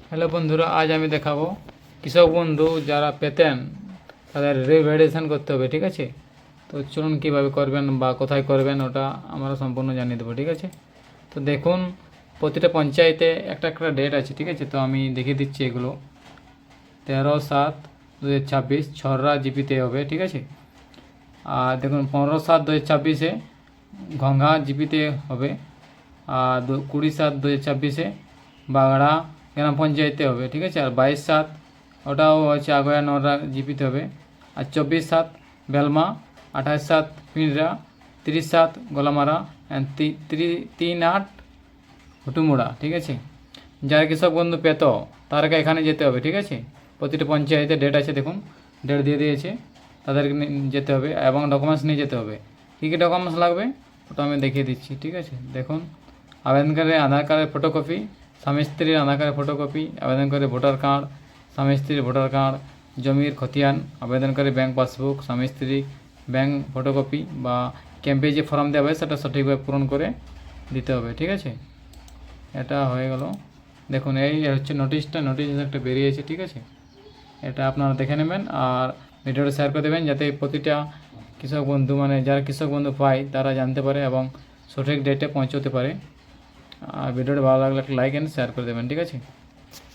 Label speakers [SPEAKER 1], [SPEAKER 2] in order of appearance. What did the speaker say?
[SPEAKER 1] Hello বন্ধুরা, আজ আমি দেখাবো কৃষক বন্ধু যারা পেতেন তাদের রিভ্যালিডেশন করতে হবে। ঠিক আছে, তো চলুন কীভাবে করবেন বা কোথায় করবেন ওটা আমরা সম্পূর্ণ জানিয়ে দেবো। ঠিক আছে, তো দেখুন প্রতিটা পঞ্চায়েতে একটা একটা ডেট আছে। ঠিক আছে, তো আমি দেখিয়ে দিচ্ছি এগুলো। 13/7/2026 ছররা জিপিতে হবে। ঠিক আছে, আর দেখুন 15/7/2026 ঘঙ্ঘা জিপিতে হবে। আর 20/7/2026 বাগড়া গ্রাম পঞ্চায়েতে হবে। ঠিক আছে, আর 22/7 ওটাও হচ্ছে আগয়া নররা জিপিতে হবে। আর 24/7 বেলমা, 28/7 পিঁড়রা, 30/7 গোলামারা অ্যান্ড 3/8 হুটুমুড়া। ঠিক আছে, যারা কৃষক বন্ধু পেত তাদেরকে এখানে যেতে হবে। ঠিক আছে, প্রতিটা পঞ্চায়েতে ডেট আছে, দেখুন ডেট দিয়ে দিয়েছে, তাদেরকে যেতে হবে এবং ডকুমেন্টস নিয়ে যেতে হবে। কী কী ডকুমেন্টস লাগবে ওটা আমি দেখিয়ে দিচ্ছি। ঠিক আছে, দেখুন আবেদনকারীর আধার কার্ডের ফটোকপি, স্বামী স্ত্রীর আধার কার্ডের ফটোকপি, আবেদনকারীর ভোটার কার্ড, স্বামী স্ত্রীর ভোটার কার্ড, জমির খতিয়ান, আবেদনকারী ব্যাংক পাসবুক, স্বামী স্ত্রী ব্যাংক ফটোকপি বা ক্যাম্পে যে ফর্ম দেওয়া হবে সেটা সঠিকভাবে পূরণ করে দিতে হবে। ঠিক আছে, এটা হয়ে গেল। দেখুন এই হচ্ছে নোটিশ একটা বেরিয়েছে। ঠিক আছে, এটা আপনারা দেখে নেবেন আর ভিডিওটা শেয়ার করে দেবেন যাতে প্রতিটা কৃষক বন্ধু মানে যারা কৃষক বন্ধু পায় তারা জানতে পারে এবং সঠিক ডেটে পৌঁছতে পারে। আর ভিডিওটা ভালো লাগলে একটা লাইক অ্যান্ড শেয়ার করে দেবেন। ঠিক আছে।